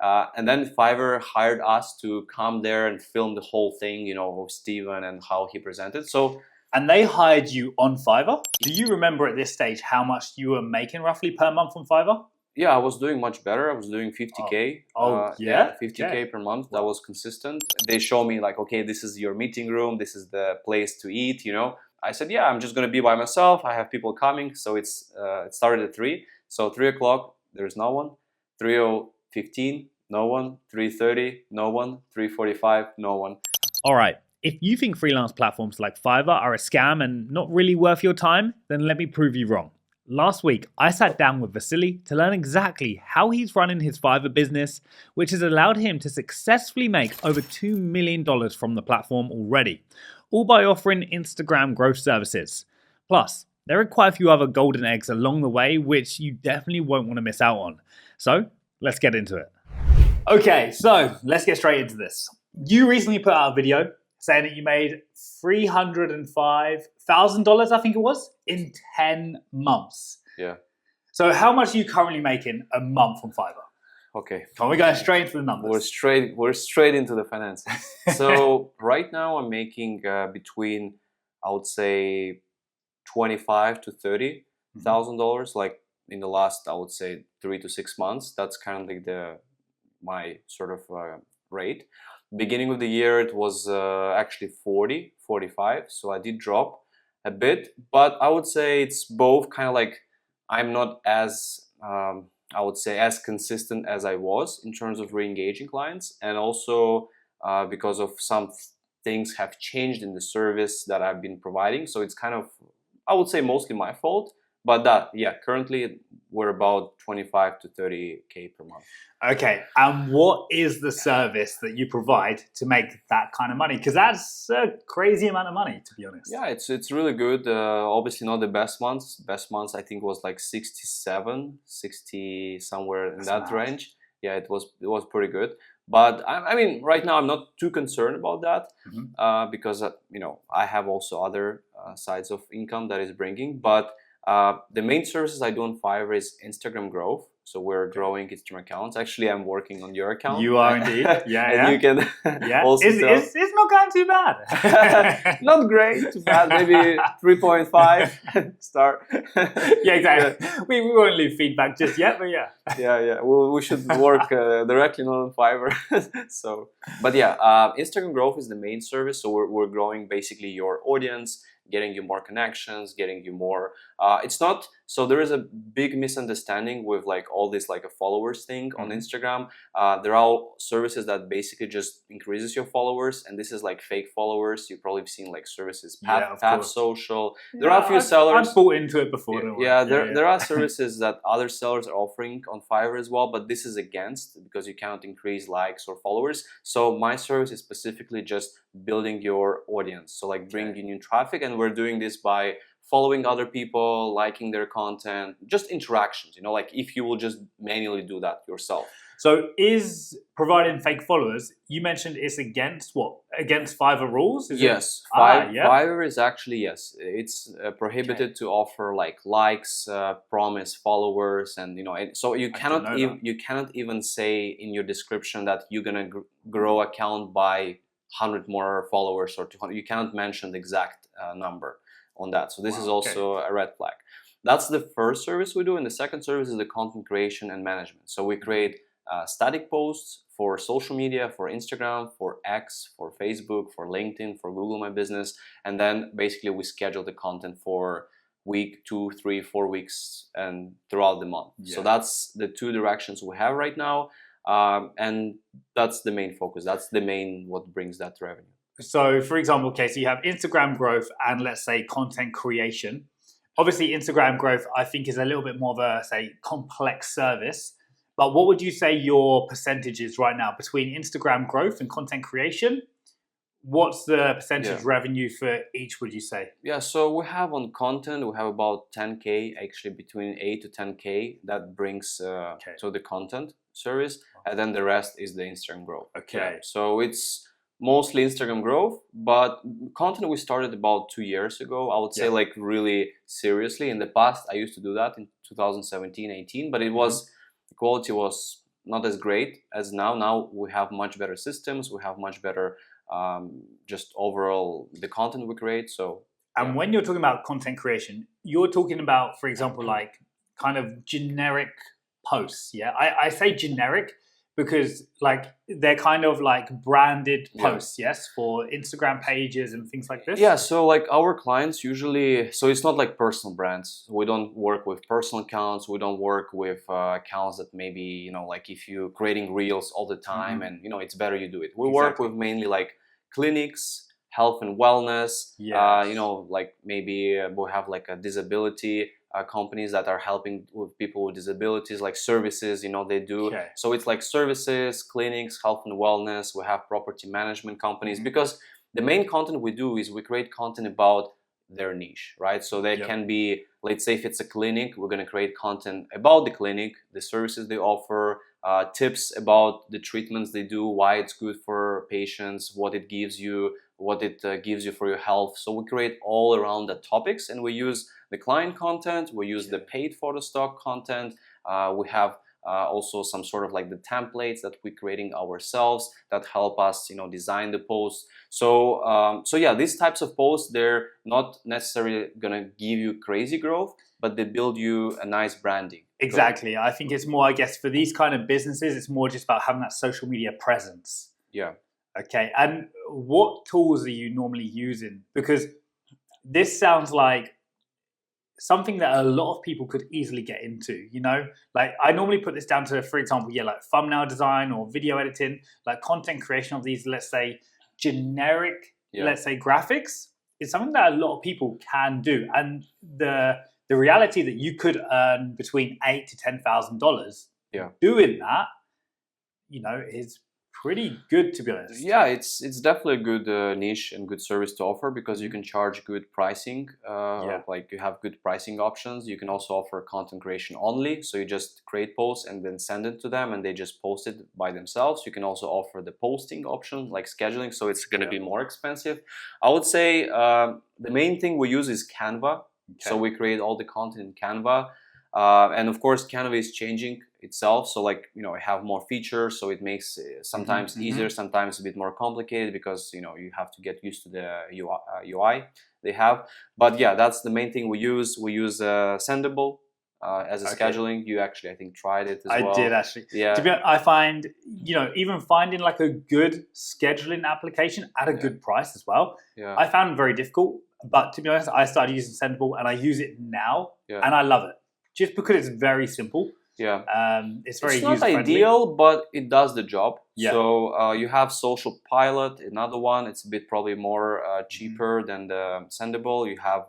And then Fiverr hired us to come there and film the whole thing, you know, of Steven and how he presented. So, and they hired you on Fiverr. Do you remember at this stage how much you were making roughly per month on Fiverr? yeah, I was doing much better. I was doing 50K. Yeah? 50K Okay. per month. That was consistent. They show me like, okay, this is your meeting room. This is the place to eat, you know. I said, yeah, I'm just going to be by myself. I have people coming. So it started at 3. So 3 o'clock, there's no one. 3:15, no one. 3:30, no one. 3:45, no one. All right. If you think freelance platforms like Fiverr are a scam and not really worth your time, then let me prove you wrong. Last week, I sat down with Vasily to learn exactly how he's running his Fiverr business, which has allowed him to successfully make over $2 million from the platform already, all by offering Instagram growth services. Plus, there are quite a few other golden eggs along the way, which you definitely won't want to miss out on. So, let's get into it. Okay, so let's get straight into this. You recently put out a video saying that you made $305,000, I think it was, in 10 months. Yeah. So how much are you currently making a month on Fiverr? Okay. We're going straight into the numbers. We're straight into the finances. So right now I'm making between, I would say, $25,000 to $30,000. Like in the last, I would say, 3 to 6 months. That's kind of like my sort of rate. Beginning of the year, it was actually 40, 45. So I did drop a bit, but I would say it's both kind of like I'm not as, I would say, as consistent as I was in terms of re-engaging clients. And also because of some things have changed in the service that I've been providing. So it's kind of, I would say, mostly my fault. But currently we're about 25 to 30K per month. Okay, and what is the service that you provide to make that kind of money? Because that's a crazy amount of money, to be honest. Yeah, it's really good. Obviously not the best months. Best months I think was like 67, 60, somewhere in that range. Yeah, it was pretty good. But I mean, right now I'm not too concerned about that because you know, I have also other sides of income that is bringing. But the main services I do on Fiverr is Instagram growth. So we're growing Instagram accounts. Actually, I'm working on your account. You are indeed. Yeah, and you can also it's not going too bad. Not great, too bad. Maybe 3.5 star. Yeah, exactly. Yeah. We won't leave feedback just yet, but yeah. Yeah. Well, we should work directly on Fiverr. So, but yeah, Instagram growth is the main service. So we're growing basically your audience, getting you more connections, getting you more. It's not, so there is a big misunderstanding with like all this like a followers thing on Instagram. There are services that basically just increases your followers, and this is like fake followers. You've probably seen like services, Path Social. There are a few sellers. I've bought into it before. There are services that other sellers are offering on Fiverr as well, but this is against because you cannot increase likes or followers. So my service is specifically just building your audience. So like bringing in traffic, and we're doing this by following other people, liking their content, just interactions, you know, like if you will just manually do that yourself. So is providing fake followers, you mentioned it's against what? Against Fiverr rules? Yes. Fiverr is actually, yes, it's prohibited to offer like likes, promise followers, and you know, so you cannot even say in your description that you're gonna grow account by 100 more followers or 200. You cannot mention the exact number on that. So this is also a red flag. That's the first service we do. And the second service is the content creation and management. So we create static posts for social media, for Instagram, for X, for Facebook, for LinkedIn, for Google My Business. And then basically we schedule the content for week, 2, 3, 4 weeks and throughout the month. Yeah. So that's the two directions we have right now. And that's the main focus. That's the main what brings that revenue. So for example, okay, so you have Instagram growth and let's say content creation. Obviously Instagram growth, I think, is a little bit more of a, say, complex service. But what would you say your percentage is right now between Instagram growth and content creation? What's the percentage revenue for each, would you say? Yeah, so we have on content, we have about 10K, actually between 8 to 10K that brings to the content service. And then the rest is the Instagram growth. Okay. Yeah, so it's mostly Instagram growth, but content we started about 2 years ago. I would say like really seriously. In the past, I used to do that in 2017, 18, but it was, the quality was not as great as now. Now we have much better systems. We have much better just overall the content we create. So and when you're talking about content creation, you're talking about, for example, like kind of generic posts. Yeah, I say generic because like they're kind of like branded posts, yes, for Instagram pages and things like this. Yeah, so like our clients usually, so it's not like personal brands. We don't work with personal accounts. We don't work with accounts that maybe, you know, like if you're creating reels all the time and, you know, it's better you do it. We work with mainly like clinics, health and wellness, you know, like maybe we have like a disability companies that are helping with people with disabilities, like services, you know, they do. So it's like services, clinics, health and wellness. We have property management companies because the main content we do is we create content about their niche, right? So they can be, let's say if it's a clinic, we're going to create content about the clinic, the services they offer, tips about the treatments they do, why it's good for patients, what it gives you, what it gives you for your health. So we create all around the topics, and we use the client content, we use the paid photo stock content, we have also some sort of like the templates that we're creating ourselves that help us, you know, design the posts. So so yeah, these types of posts, they're not necessarily gonna give you crazy growth, but they build you a nice branding. Exactly. I think it's more, I guess, for these kind of businesses, it's more just about having that social media presence. Yeah. Okay. And what tools are you normally using? Because this sounds like something that a lot of people could easily get into, you know? Like I normally put this down to, for example, like thumbnail design or video editing, like content creation of these, let's say, generic, let's say graphics. It's something that a lot of people can do. And the reality that you could earn between $8,000 to $10,000 doing that, you know, is pretty good, to be honest. Yeah, it's definitely a good niche and good service to offer because you can charge good pricing. Like you have good pricing options. You can also offer content creation only. So you just create posts and then send it to them and they just post it by themselves. You can also offer the posting option like scheduling. So it's going to be more expensive. I would say the main thing we use is Canva. So we create all the content in Canva. And of course, Canva is changing itself. So like, you know, I have more features. So it makes sometimes easier, sometimes a bit more complicated because, you know, you have to get used to the UI they have. But yeah, that's the main thing we use. We use Sendable as a scheduling. You actually, I think, tried it as well. I did actually. Yeah. To be honest, I find, you know, even finding like a good scheduling application at a good price as well, I found very difficult. But to be honest, I started using Sendable and I use it now and I love it. Just because it's very simple. Yeah. It's very It's not user-friendly. ideal, but it does the job. So you have Social Pilot, another one. It's a bit probably more cheaper than the Sendable. You have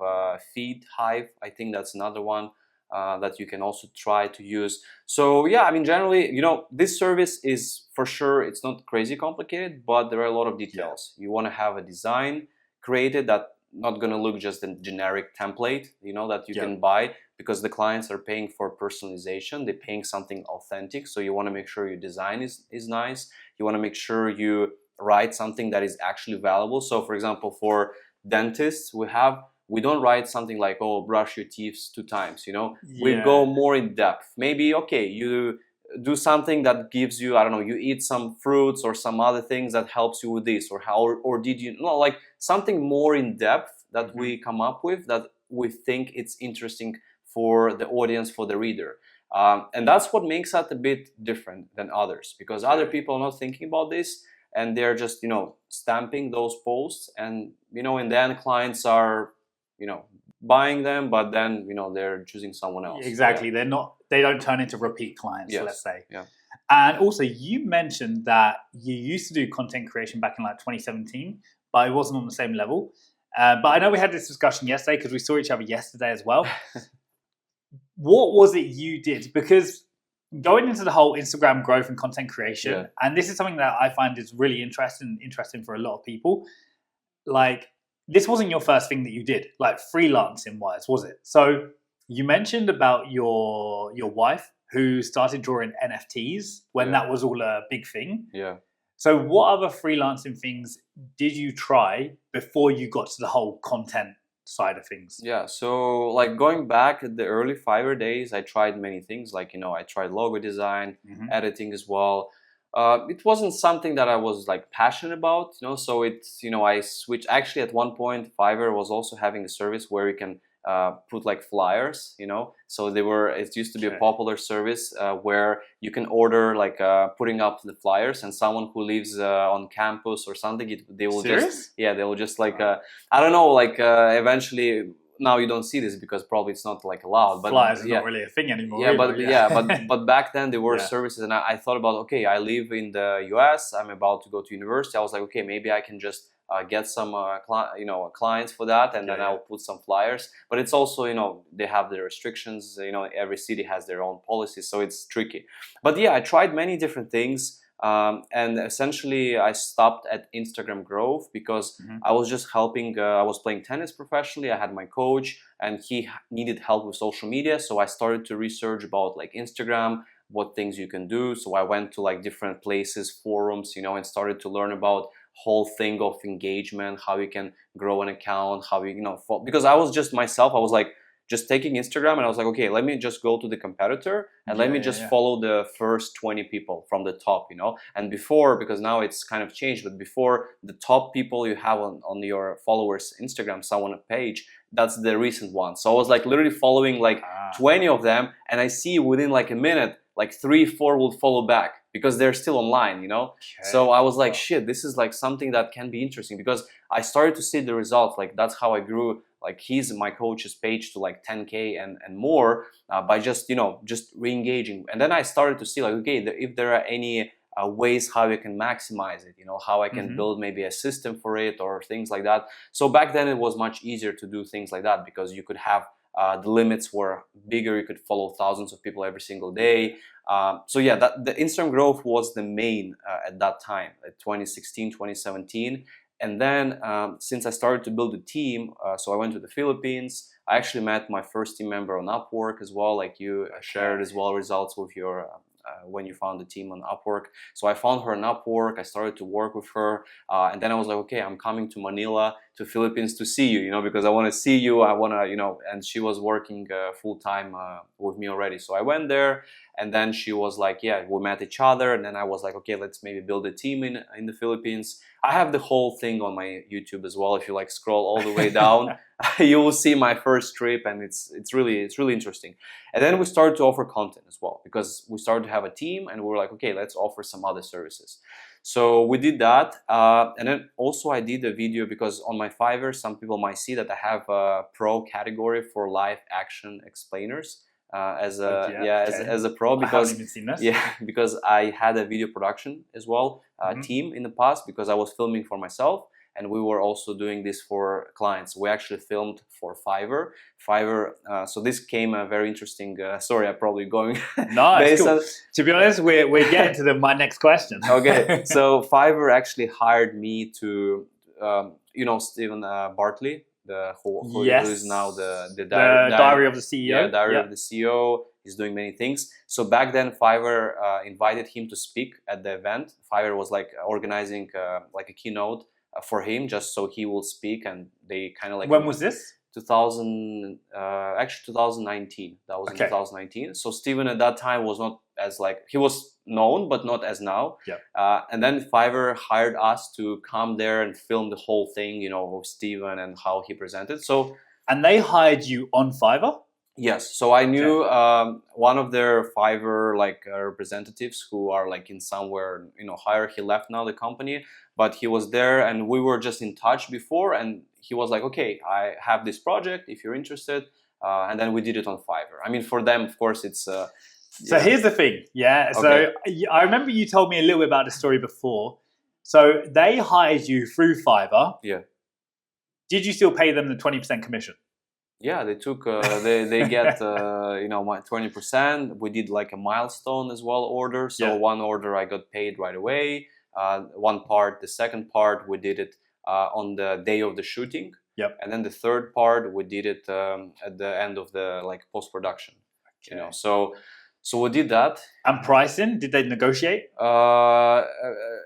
Feed Hive. I think that's another one that you can also try to use. So yeah, I mean, generally, you know, this service is for sure, it's not crazy complicated, but there are a lot of details. You want to have a design created that not going to look just a generic template, you know, that you can buy, because the clients are paying for personalization. They're paying something authentic. So you want to make sure your design is nice. You want to make sure you write something that is actually valuable. So for example, for dentists, we don't write something like, oh, brush your teeth 2 times, you know. We go more in depth. Maybe, okay, you do something that gives you, I don't know, you eat some fruits or some other things that helps you with this, or how, or did you, no, like something more in depth that we come up with that we think it's interesting for the audience, for the reader. And that's what makes that a bit different than others, because other people are not thinking about this and they're just, you know, stamping those posts, and, you know, and then clients are, you know, buying them, but then, you know, they're choosing someone else. Exactly. They don't turn into repeat clients, let's say. And also, you mentioned that you used to do content creation back in like 2017, but it wasn't on the same level. But I know we had this discussion yesterday because we saw each other yesterday as well. What was it you did? Because going into the whole Instagram growth and content creation, and this is something that I find is really interesting for a lot of people, like, this wasn't your first thing that you did, like freelancing wise, was it? So you mentioned about your wife who started drawing NFTs when that was all a big thing. So what other freelancing things did you try before you got to the whole content side of things? Yeah, so like going back at the early Fiverr days, I tried many things. Like, I tried logo design, editing as well. It wasn't something that I was like passionate about, so it's, I switched. Actually, at one point, Fiverr was also having a service where you can put like flyers, so it used to be a popular service where you can order like putting up the flyers, and someone who lives on campus or something, they will they will just like I don't know, like eventually. Now you don't see this because probably it's not like allowed. But flyers is not really a thing anymore. But back then there were services, and I thought about, okay, I live in the US. I'm about to go to university. I was like, okay, maybe I can just get some clients for that, and then I'll put some flyers. But it's also, they have their restrictions. Every city has their own policies, so it's tricky. But yeah, I tried many different things. And essentially I stopped at Instagram growth because I was just helping, I was playing tennis professionally, I had my coach and he needed help with social media, so I started to research about like Instagram, what things you can do. So I went to like different places, forums, and started to learn about whole thing of engagement, how you can grow an account, how you, because I was just myself, I was like, just taking Instagram, and I was like, okay, let me just go to the competitor and let me just follow the first 20 people from the top, and before, because now it's kind of changed, but before, the top people you have on your followers Instagram, someone page, that's the recent one. So I was like literally following like 20 of them, and I see within like a minute, like 3-4 will follow back because they're still online, So I was like, shit, this is like something that can be interesting, because I started to see the results. Like that's how I grew like my coach's page to like 10K and more by just, just re-engaging. And then I started to see like, okay, if there are any ways how you can maximize it, how I can build maybe a system for it or things like that. So back then it was much easier to do things like that because you could have the limits were bigger, you could follow thousands of people every single day. So yeah, the Instagram growth was the main at that time, at 2016, 2017. And then since I started to build a team, so I went to the Philippines. I actually met my first team member on Upwork as well, like you shared as well results with your when you found the team on Upwork. So I found her on Upwork, I started to work with her, and then I was like, okay, I'm coming to Manila, to Philippines to see you, because I want to see you, I want to, and she was working full-time with me already. So I went there, and then she was like, yeah, we met each other, and then I was like, okay, let's maybe build a team in the Philippines. I have the whole thing on my YouTube as well. If you like scroll all the way down, you will see my first trip, and it's really interesting. And then we started to offer content as well, because we started to have a team, and we were like, okay, let's offer some other services. So we did that, and then also I did a video, because on my Fiverr, some people might see that I have a pro category for live action explainers. As a pro, because I haven't even seen this. because I had a video production as well team in the past, because I was filming for myself, and we were also doing this for clients. We actually filmed for Fiverr. So this came a very interesting story. I'm probably going nice. Cool. To be honest, we're getting to my next question. Okay, so Fiverr actually hired me to Stephen Bartley, who is now the diary of the CEO. Yeah, diary of the CEO. He's doing many things. So back then, Fiverr invited him to speak at the event. Fiverr was like organizing like a keynote for him, just so he will speak, and they kind of like. When was this? 2019. That was in 2019. So Steven at that time was not as he was known, but not as now. Yeah. And then Fiverr hired us to come there and film the whole thing, of Steven and how he presented. So. And they hired you on Fiverr? Yes. So I knew one of their Fiverr representatives who are in somewhere higher. He left now the company, but he was there, and we were just in touch before, and he was like, okay, I have this project if you're interested, and then we did it on Fiverr. I mean, for them, of course, it's so here's the thing. So I remember you told me a little bit about the story before. So they hired you through Fiverr. Yeah. Did you still pay them the 20% commission? Yeah, they took they get my 20%. We did a milestone as well order. So one order I got paid right away. One part, the second part we did it on the day of the shooting. Yep. And then the third part we did it at the end of the post production. Okay. So we did that. And pricing, did they negotiate?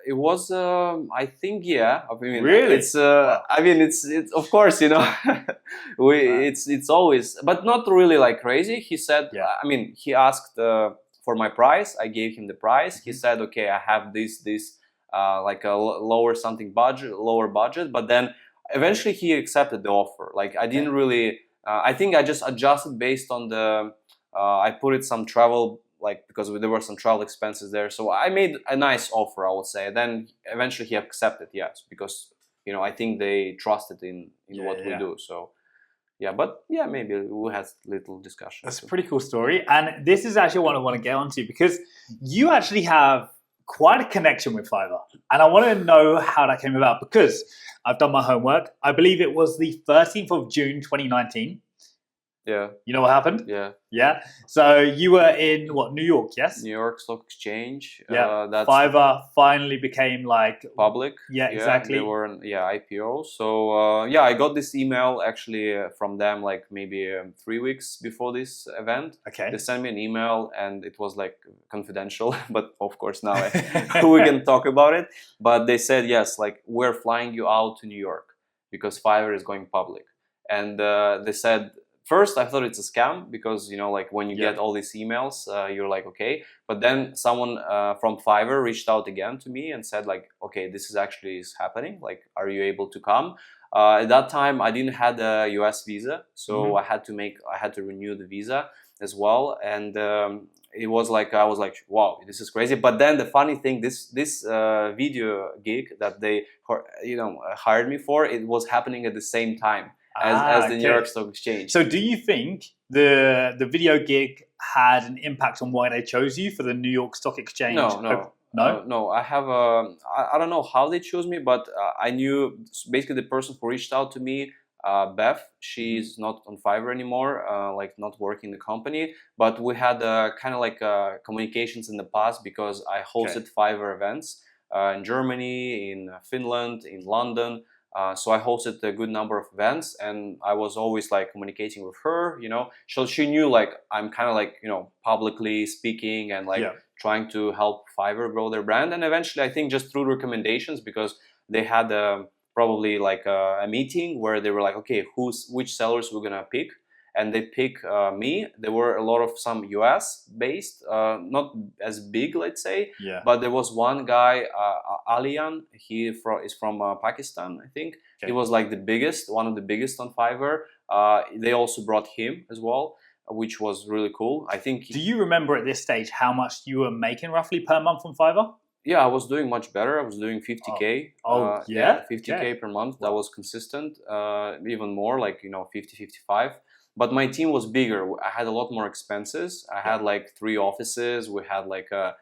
It was I think, yeah. I mean, really? It's I mean, it's of course, It's always, but not really like crazy. He said, I mean, he asked for my price. I gave him the price. He said, okay, I have this like a lower budget, but then eventually he accepted the offer. Like I didn't really, I think I just adjusted based on the, I put it some travel, like because there were some travel expenses there. So I made a nice offer, I would say. Then eventually he accepted, yes, because, you know, I think they trusted in what we do. So yeah, but yeah, maybe we had little discussion. That's a pretty cool story. And this is actually what I want to get onto, because you actually have quite a connection with Fiverr. And I want to know how that came about, because I've done my homework. I believe it was the 13th of June, 2019. Yeah. You know what happened? Yeah. Yeah. So you were in what, New York, yes? New York Stock Exchange. Yeah. Fiverr finally became like public. Yeah, exactly. They were in, IPO. So yeah, I got this email actually from them like maybe 3 weeks before this event. Okay. They sent me an email and it was like confidential, but of course now we can talk about it. But they said, yes, like we're flying you out to New York because Fiverr is going public. And they said, first, I thought it's a scam because, you know, like when you get all these emails, you're like, okay. But then someone from Fiverr reached out again to me and said like, okay, this is happening. Like, are you able to come? At that time, I didn't have a US visa. So I had to renew the visa as well. And it was like, I was like, wow, this is crazy. But then the funny thing, this video gig that they, you know, hired me for, it was happening at the same time as the New York Stock Exchange. So do you think the video gig had an impact on why they chose you for the New York Stock Exchange? No. I have I don't know how they chose me, but I knew basically the person who reached out to me, Beth. She's not on Fiverr anymore, like not working in the company. But we had kind of like communications in the past because I hosted Fiverr events in Germany, in Finland, in London. So I hosted a good number of events and I was always like communicating with her, you know, so she knew like I'm kind of like, you know, publicly speaking and like trying to help Fiverr grow their brand. And eventually I think just through recommendations, because they had probably like a meeting where they were like, okay, which sellers we're gonna pick. And they pick me. There were a lot of some US based, not as big, let's say, but there was one guy, Alian, he is from Pakistan, I think. He was like one of the biggest on Fiverr. They also brought him as well, which was really cool. I think. Do you remember at this stage how much you were making roughly per month on Fiverr? Yeah, I was doing much better. I was doing 50K. 50K per month. That was consistent. Even more, like, you know, 50, 55. But my team was bigger. I had a lot more expenses. I had like 3 offices. We had like a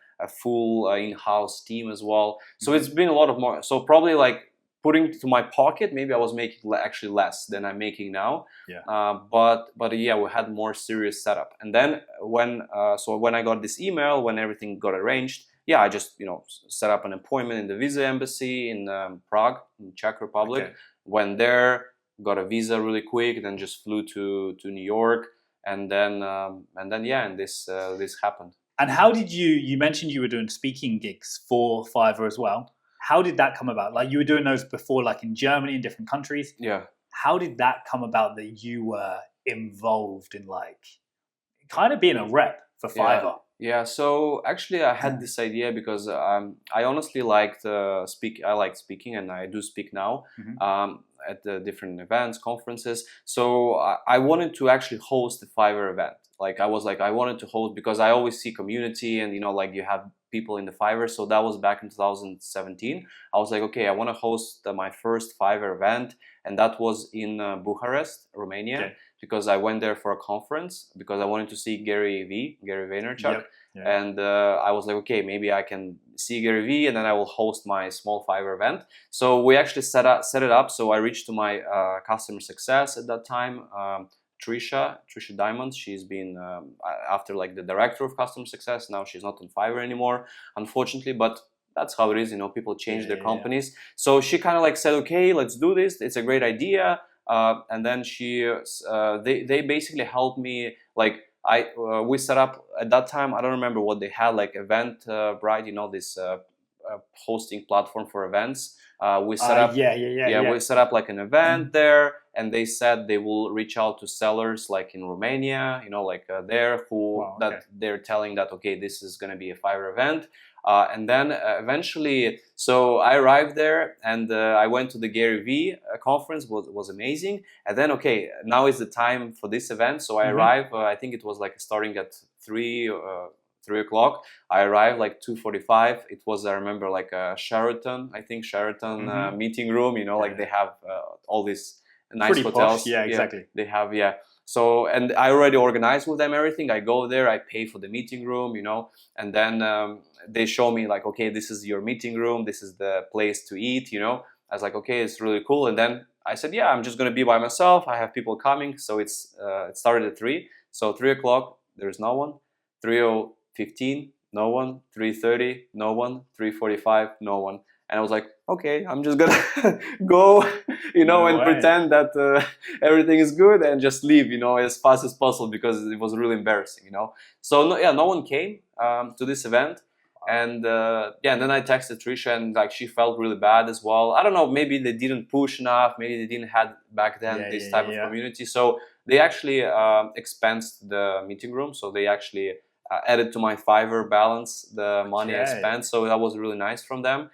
full in-house team as well. So it's been a lot of more. So probably like putting to my pocket, maybe I was making actually less than I'm making now. But yeah, we had more serious setup. And then when I got this email, when everything got arranged, yeah, I just, you know, set up an appointment in the visa embassy in Prague, in Czech Republic. Went there. Got a visa really quick, then just flew to New York, and then this happened. And how did you mentioned you were doing speaking gigs for Fiverr as well. How did that come about? Like you were doing those before, like in Germany, in different countries. Yeah. How did that come about that you were involved in like kind of being a rep for Fiverr? Yeah, so actually I had this idea because I honestly liked I liked speaking, and I do speak now at the different events, conferences. So I wanted to actually host a Fiverr event. Like I was like, I wanted to host because I always see community and, you know, like you have people in the Fiverr. So that was back in 2017. I was like, okay, I want to host my first Fiverr event. And that was in Bucharest, Romania. Because I went there for a conference because I wanted to see Gary Vaynerchuk. And I was like, okay, maybe I can see Gary V and then I will host my small Fiverr event. So we actually set it up. So I reached to my customer success at that time, Trisha Diamond. She's been after like the director of customer success. Now she's not on Fiverr anymore, unfortunately, but that's how it is. You know, people change their companies. So she kind of like said, okay, let's do this. It's a great idea. And then they basically helped me. Like we set up at that time. I don't remember what they had, like Eventbrite, you know, this hosting platform for events. We set up we set up like an event there, and they said they will reach out to sellers like in Romania, you know, like there who they're telling that okay, this is going to be a Fiverr event. And then eventually, so I arrived there, and I went to the Gary V conference. Was amazing. And then okay, now is the time for this event. So I arrived. I think it was like starting at 3 o'clock. I arrived like 2:45. It was, I remember, like a Sheraton. I think Sheraton meeting room. You know, like they have all these nice pretty hotels. Posh. Yeah, exactly. They have So, and I already organized with them everything. I go there, I pay for the meeting room, you know, and then they show me like, okay, this is your meeting room, this is the place to eat, you know. I was like, okay, it's really cool. And then I said, yeah, I'm just gonna be by myself. I have people coming, so it started at 3. So 3 o'clock, there's no one. 3:15, no one. 3:30, no one. 3:45, no one. And I was like, okay, I'm just gonna go, you know, and pretend that everything is good and just leave, you know, as fast as possible, because it was really embarrassing, you know. So no one came to this event, and and then I texted Trisha, and like she felt really bad as well. I don't know, maybe they didn't push enough, maybe they didn't have back then this type of community. So they actually expensed the meeting room, so they actually added to my Fiverr balance the money I spent. So that was really nice from them.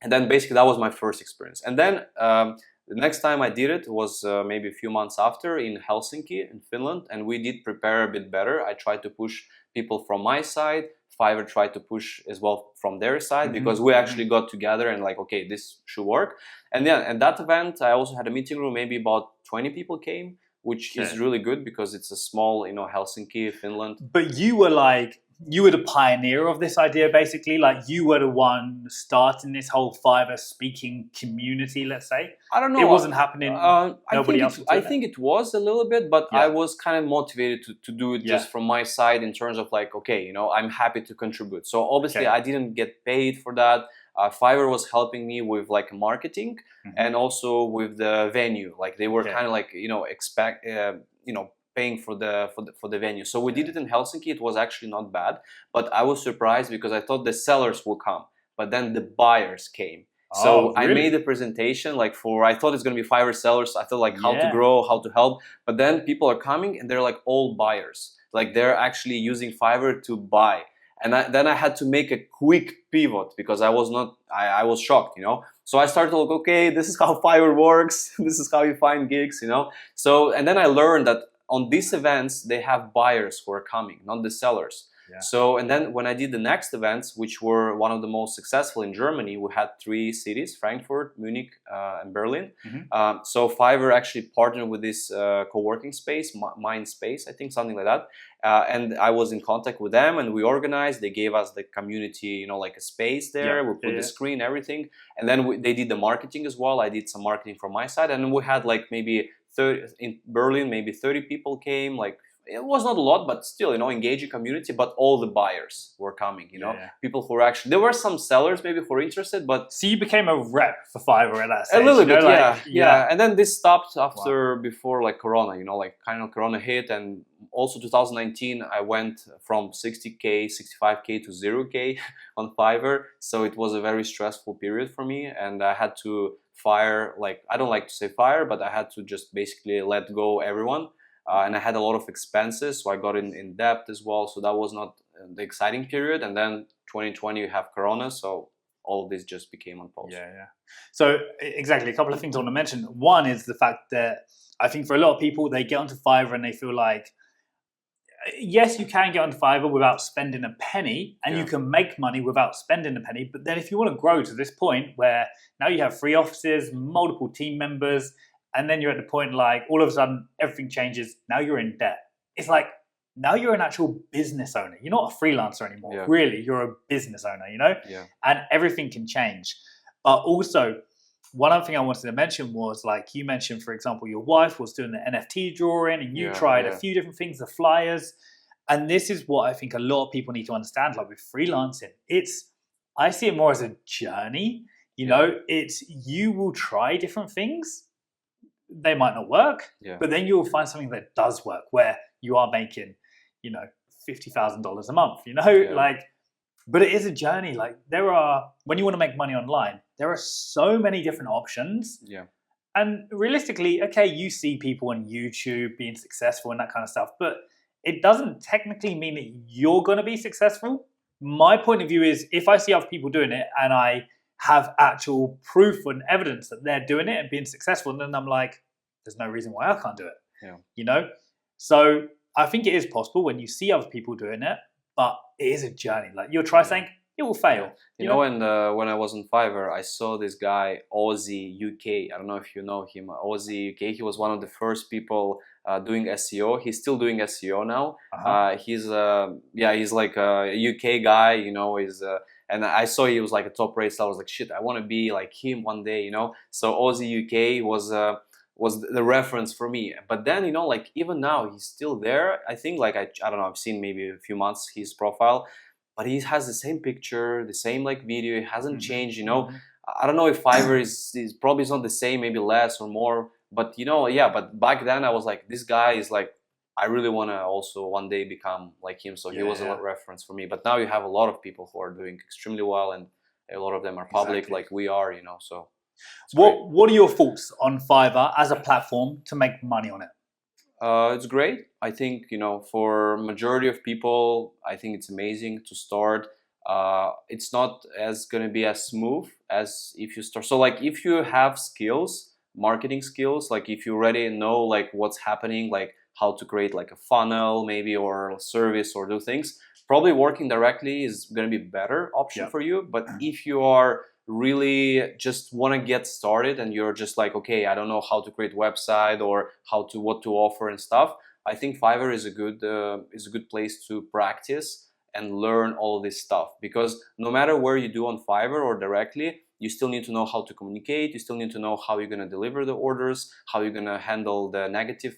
And then basically that was my first experience. And then the next time I did it was maybe a few months after in Helsinki in Finland, and we did prepare a bit better. I tried to push people from my side. Fiverr tried to push as well from their side, because we actually got together and like, okay, this should work. And then at that event I also had a meeting room, maybe about 20 people came, which is really good because it's a small, you know, Helsinki, Finland. But you were the pioneer of this idea, basically. Like, you were the one starting this whole Fiverr speaking community, let's say. I don't know. It wasn't happening. Nobody else. I think it was a little bit, but I was kind of motivated to do it just from my side, in terms of like, okay, you know, I'm happy to contribute. So obviously I didn't get paid for that. Fiverr was helping me with like marketing and also with the venue. Like they were kind of like, you know, paying for the venue. So we did it in Helsinki. It was actually not bad, but I was surprised because I thought the sellers will come, but then the buyers came. So I made a presentation like I thought it's going to be Fiverr sellers. I thought like how to grow, how to help, but then people are coming and they're like all buyers. Like they're actually using Fiverr to buy. And then I had to make a quick pivot because I was shocked, you know. So I started to look, okay, this is how Fiverr works. This is how you find gigs, you know. So, and then I learned that on these events, they have buyers who are coming, not the sellers. So, and then when I did the next events, which were one of the most successful in Germany, we had 3 cities, Frankfurt, Munich, and Berlin. So Fiverr actually partnered with this co-working space, Mindspace, I think, something like that. And I was in contact with them, and we organized. They gave us the community, you know, like a space there. We put the screen, everything. And then they did the marketing as well. I did some marketing from my side. And we had like maybe 30, in Berlin, maybe 30 people came. Like, it was not a lot, but still, you know, engaging community. But all the buyers were coming, you know, people who were actually, there were some sellers maybe who were interested, but. So you became a rep for Fiverr at that stage. A little bit, yeah. And then this stopped before like Corona, you know, like kind of Corona hit. And also 2019, I went from 60K, 65K to 0K on Fiverr. So it was a very stressful period for me. And I had to fire, like, I don't like to say fire, but I had to just basically let go everyone. And I had a lot of expenses, so I got in debt as well. So that was not the exciting period. And then 2020, you have Corona, so all of this just became on pause. So exactly, a couple of things I want to mention. One is the fact that I think for a lot of people, they get onto Fiverr and they feel like, yes, you can get onto Fiverr without spending a penny, and you can make money without spending a penny. But then if you want to grow to this point where now you have 3 offices, multiple team members, and then you're at the point like all of a sudden everything changes. Now you're in debt. It's like now you're an actual business owner. You're not a freelancer anymore. Really, you're a business owner, you know? And everything can change. But also, one other thing I wanted to mention was, like you mentioned, for example, your wife was doing the NFT drawing and you tried a few different things, the flyers. And this is what I think a lot of people need to understand, like with freelancing. I see it more as a journey. You know, you will try different things. They might not work, but then you'll find something that does work, where you are making, you know, $50,000 a month, you know, like But it is a journey. Like when you want to make money online, there are so many different options. Yeah. And realistically, okay, you see people on YouTube being successful and that kind of stuff, but it doesn't technically mean that you're going to be successful. My point of view is, if I see other people doing it and I have actual proof and evidence that they're doing it and being successful, then I'm like, there's no reason why I can't do it. Yeah. You know? So I think it is possible when you see other people doing it, but it is a journey. Like, you'll try something, it will fail. You know, and when I was on Fiverr, I saw this guy, Aussie UK. I don't know if you know him, Aussie UK. He was one of the first people doing SEO. He's still doing SEO now. He's like a UK guy, you know. And I saw he was like a top rated star. I was like, shit, I want to be like him one day, you know. So Aussie UK was the reference for me. But then, you know, like even now he's still there. I think like I don't know, I've seen maybe a few months his profile, but he has the same picture, the same like video. It hasn't changed, you know. I don't know if Fiverr is probably not the same, maybe less or more. But you know, yeah. But back then I was like, this guy is like, I really want to also one day become like him. So he was a reference for me. But now you have a lot of people who are doing extremely well, and a lot of them are public, like we are, you know. So what are your thoughts on Fiverr as a platform to make money on it? It's great. I think, you know, for majority of people, I think it's amazing to start. It's not going to be as smooth as if you start. So like if you have skills, marketing skills, like if you already know like what's happening, like how to create like a funnel maybe, or a service, or do things, probably working directly is going to be a better option for you. But if you are really just want to get started and you're just like, okay, I don't know how to create website or what to offer and stuff, I think Fiverr is a good place to practice and learn all this stuff. Because no matter where you do on Fiverr or directly, you still need to know how to communicate. You still need to know how you're going to deliver the orders, how you're going to handle the negative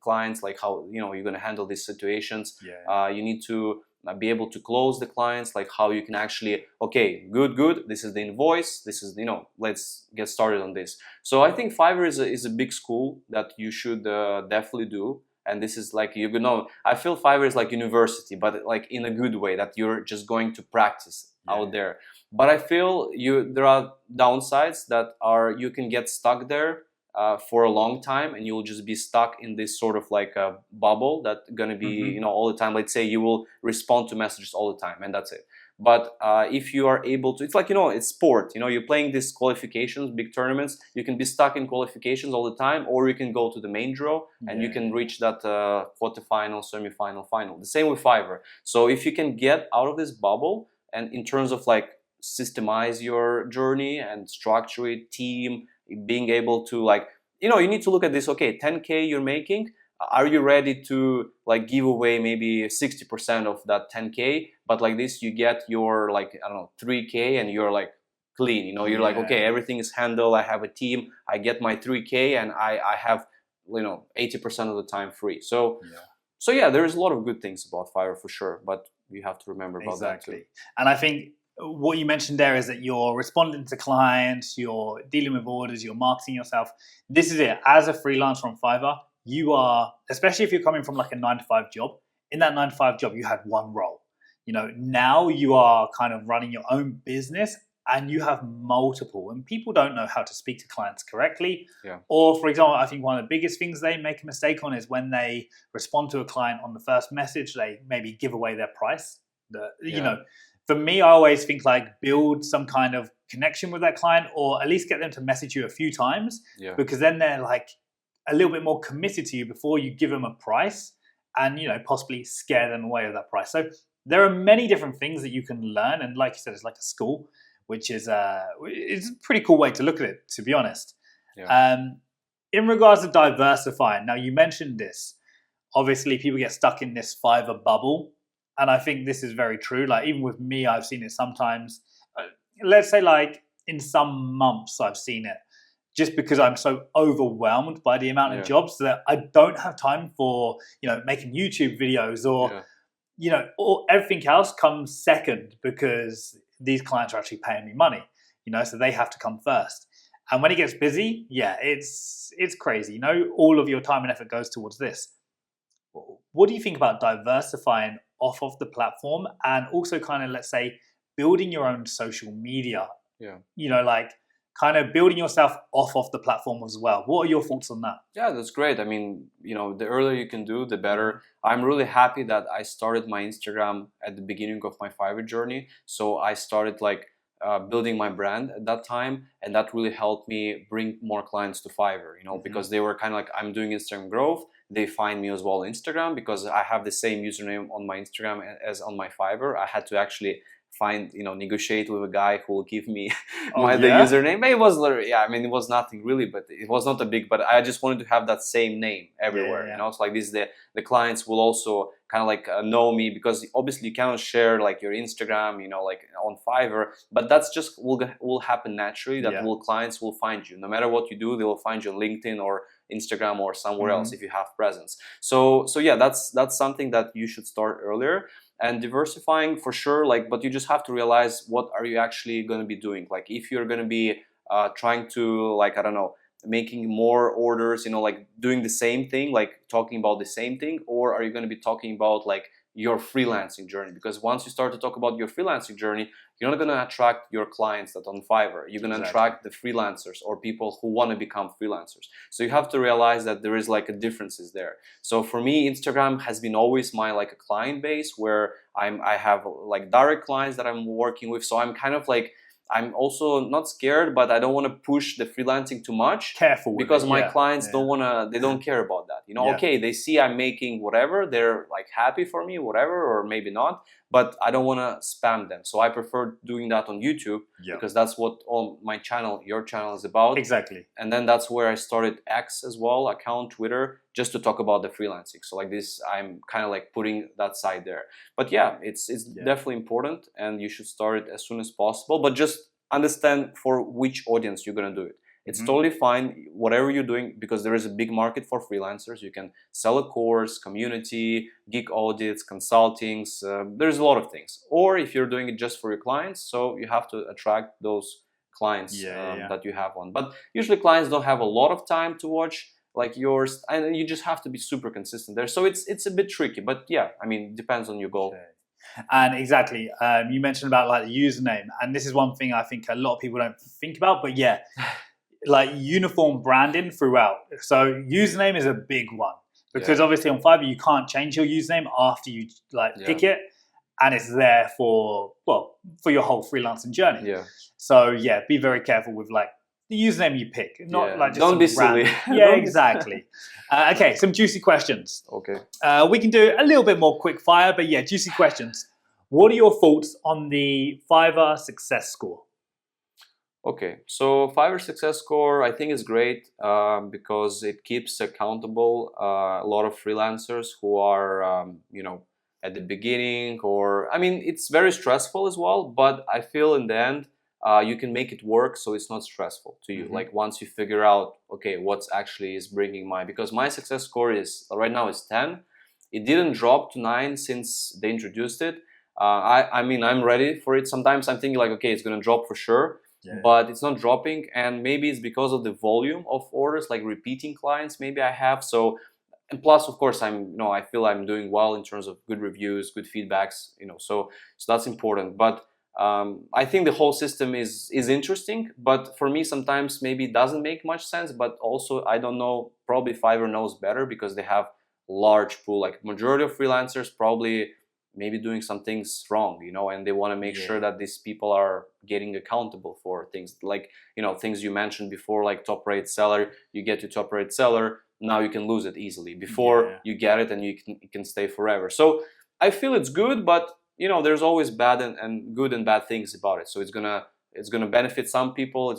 clients, like how, you know, you're going to handle these situations. You need to be able to close the clients, like how you can actually, okay, good, this is the invoice, this is, you know, let's get started on this. So I think Fiverr is a big school that you should definitely do. And this is like, you know, I feel Fiverr is like university, but like in a good way, that you're just going to practice out there. But I feel there are downsides that are, you can get stuck there for a long time, and you'll just be stuck in this sort of like a bubble that's gonna be, you know, all the time. Let's say you will respond to messages all the time, and that's it. But if you are able to, it's like, you know, it's sport. You know, you're playing these qualifications, big tournaments. You can be stuck in qualifications all the time, or you can go to the main draw and you can reach that quarterfinal, semi-final, final. The same with Fiverr. So if you can get out of this bubble, and in terms of like systemize your journey and structure it, team, being able to like, you know, you need to look at this. Okay, 10K you're making. Are you ready to like give away maybe 60% of that 10K? But like this, you get your like, I don't know, 3K, and you're like clean. You know, you're like, okay, everything is handled. I have a team. I get my 3K, and I have, you know, 80% of the time free. So yeah, there's a lot of good things about Fiverr for sure. But you have to remember about that too. And I think what you mentioned there is that you're responding to clients, you're dealing with orders, you're marketing yourself. This is it. As a freelancer on Fiverr, you are, especially if you're coming from like a 9-to-5 job, in that 9-to-5 job, you had one role. You know, now you are kind of running your own business, and you have multiple, and people don't know how to speak to clients correctly. Or for example, I think one of the biggest things they make a mistake on is when they respond to a client on the first message, they maybe give away their price. You know, for me, I always think like build some kind of connection with that client, or at least get them to message you a few times, because then they're like a little bit more committed to you before you give them a price, and, you know, possibly scare them away with that price. So there are many different things that you can learn, and like you said, it's like a school, which is it's a pretty cool way to look at it, to be honest. In regards to diversifying, now you mentioned this. Obviously, people get stuck in this Fiverr bubble, and I think this is very true. Like even with me, I've seen it sometimes. Let's say like in some months, I've seen it, just because I'm so overwhelmed by the amount of jobs that I don't have time for, you know, making YouTube videos, or you know, or everything else comes second, because these clients are actually paying me money, you know, so they have to come first. And when it gets busy, it's crazy. You know, all of your time and effort goes towards this. What do you think about diversifying off of the platform, and also kind of, let's say, building your own social media. Yeah. You know, like kind of building yourself off of the platform as well. What are your thoughts on that? Yeah, that's great. I mean, you know, the earlier you can do, the better. I'm really happy that I started my Instagram at the beginning of my Fiverr journey. So I started like building my brand at that time, and that really helped me bring more clients to Fiverr, you know, because they were kind of like, I'm doing Instagram growth. They find me as well on Instagram because I have the same username on my Instagram as on my Fiverr. I had to actually find, you know, negotiate with a guy who will give me the username. But it was literally, yeah, I mean, it was nothing really, but it was not a big, but I just wanted to have that same name everywhere. You know, it's like this, the clients will also kind of like know me, because obviously you cannot share like your Instagram, you know, like on Fiverr, but that's just will happen naturally, that clients will find you. No matter what you do, they will find you on LinkedIn or Instagram or somewhere else if you have presence. So yeah, that's something that you should start earlier. And diversifying for sure, like, but you just have to realize what are you actually going to be doing. Like if you're going to be trying to, like, I don't know, making more orders, you know, like doing the same thing, like talking about the same thing, or are you going to be talking about like your freelancing journey? Because once you start to talk about your freelancing journey, you're not going to attract your clients that on Fiverr. You're going to attract the freelancers or people who want to become freelancers. So you have to realize that there is like a differences there. So for me, Instagram has been always my like a client base where I have like direct clients that I'm working with. So I'm kind of like, I'm also not scared, but I don't want to push the freelancing too much. Careful, because my clients don't want to, they don't care about that. You know, okay, they see I'm making whatever, they're like happy for me, whatever, or maybe not, but I don't want to spam them. So I prefer doing that on YouTube because that's what all my channel, your channel is about. Exactly. And then that's where I started X as well, account, Twitter, just to talk about the freelancing. So like this, I'm kind of like putting that side there. But yeah, it's definitely important, and you should start it as soon as possible, but just understand for which audience you're going to do it. It's totally fine, whatever you're doing, because there is a big market for freelancers. You can sell a course, community, gig audits, consultings. There's a lot of things. Or if you're doing it just for your clients, so you have to attract those clients that you have on. But usually clients don't have a lot of time to watch like yours, and you just have to be super consistent there. So it's a bit tricky, but yeah, I mean, it depends on your goal. Okay. And exactly, you mentioned about like the username, and this is one thing I think a lot of people don't think about, but yeah. Like uniform branding throughout. So username is a big one, because obviously on Fiverr you can't change your username after you like pick it, and it's there for your whole freelancing journey. So yeah, be very careful with like the username you pick, not like just don't be silly. Yeah, exactly. Okay, some juicy questions. Okay. We can do a little bit more quick fire, but yeah, juicy questions. What are your thoughts on the Fiverr success score? Okay, so Fiverr success score I think is great because it keeps accountable a lot of freelancers who are you know, at the beginning, or I mean, it's very stressful as well, but I feel in the end you can make it work, so it's not stressful to you. Like once you figure out, okay, what's actually is bringing because my success score is right now is 10. It didn't drop to 9 since they introduced it. I mean, I'm ready for it. Sometimes I'm thinking like, okay, it's gonna drop for sure. But it's not dropping, and maybe it's because of the volume of orders, like repeating clients maybe I have. So, and plus of course I feel I'm doing well in terms of good reviews, good feedbacks, you know, so that's important. But I think the whole system is interesting, but for me sometimes maybe it doesn't make much sense. But also I don't know, probably Fiverr knows better because they have large pool, like majority of freelancers probably maybe doing some things wrong, you know, and they want to make sure that these people are getting accountable for things like, you know, things you mentioned before, like top rate seller. You get to top rate seller, now you can lose it easily. Before you get it and you can stay forever. So I feel it's good, but you know, there's always bad and good and bad things about it. So it's gonna benefit some people.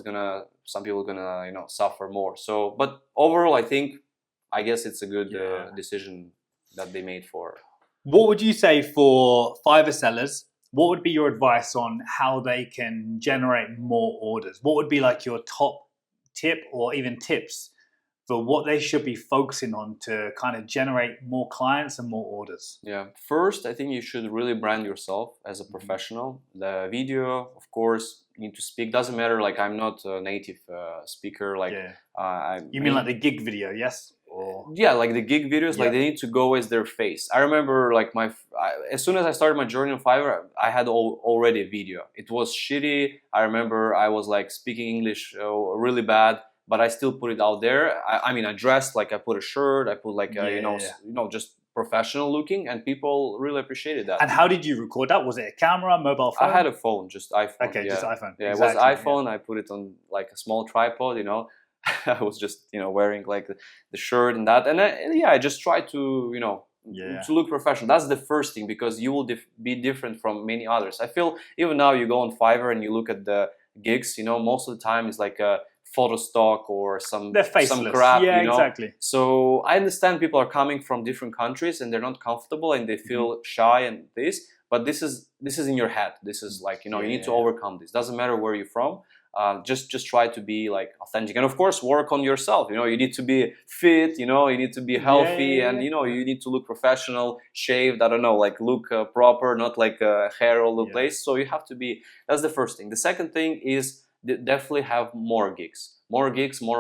Some people are gonna, you know, suffer more. So, but overall, I guess it's a good decision that they made for. What would you say for Fiverr sellers? What would be your advice on how they can generate more orders? What would be like your top tip or even tips for what they should be focusing on to kind of generate more clients and more orders? Yeah, first, I think you should really brand yourself as a professional. The video, of course, you need to speak. Doesn't matter, like I'm not a native speaker. Like you mean like the gig video, yes? or like the gig videos, like they need to go as their face. I remember like as soon as I started my journey on Fiverr, I had already a video. It was shitty. I remember I was like speaking English really bad, but I still put it out there. I mean, I dressed like, I put a shirt, I put like just professional looking, and people really appreciated that. And how did you record that? Was it a camera, mobile phone? I had a phone, just iPhone. Okay, just iPhone. Yeah, exactly, it was iPhone. I put it on like a small tripod, you know. I was just, wearing like the shirt and that, and I just tried to, to look professional. That's the first thing, because you will be different from many others. I feel even now you go on Fiverr and you look at the gigs, most of the time it's like a photo stock or some crap, exactly. So I understand people are coming from different countries and they're not comfortable and they feel shy and this, but this is in your head. This is like, you need to overcome this. Doesn't matter where you're from. Just try to be like authentic, and of course work on yourself. You need to be fit, you need to be healthy, and you need to look professional, shaved, I don't know, like look proper, not like hair all the place. So you have to be, that's the first thing. The second thing is definitely have more gigs, more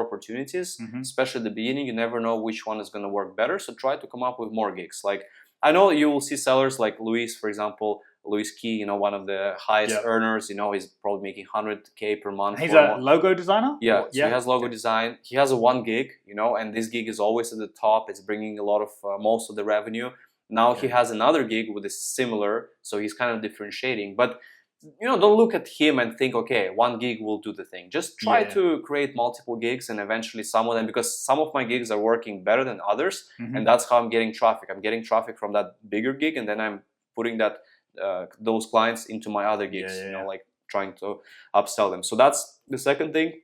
opportunities, especially at the beginning. You never know which one is going to work better, so try to come up with more gigs. Like, I know you will see sellers like Luis, for example, Luis Key, one of the highest earners, he's probably making 100K per month. He's a logo designer? Yeah, so he has logo design. He has a one gig, and this gig is always at the top. It's bringing a lot of, most of the revenue. Now he has another gig with a similar, so he's kind of differentiating. But, don't look at him and think, okay, one gig will do the thing. Just try to create multiple gigs, and eventually some of them, because some of my gigs are working better than others, and that's how I'm getting traffic. I'm getting traffic from that bigger gig, and then I'm putting those clients into my other gigs, like trying to upsell them. So that's the second thing.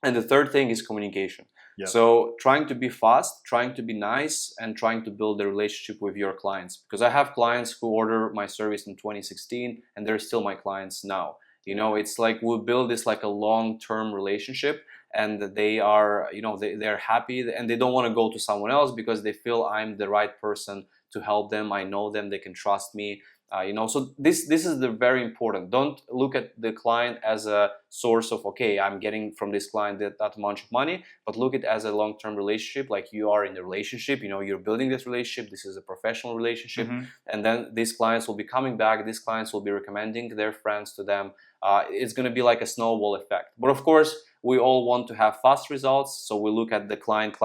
And the third thing is communication. So trying to be fast, trying to be nice, and trying to build a relationship with your clients. Because I have clients who order my service in 2016 and they're still my clients now. It's like we build this like a long-term relationship, and they are, they're happy, and they don't want to go to someone else because they feel I'm the right person to help them. I know them, they can trust me. So this is the very important. Don't look at the client as a source of, okay, I'm getting from this client that much of money, but look at it as a long-term relationship. Like, you are in the relationship, you're building this relationship. This is a professional relationship, and then these clients will be coming back. These clients will be recommending their friends to them. It's going to be like a snowball effect. But of course, we all want to have fast results, so we look at the client,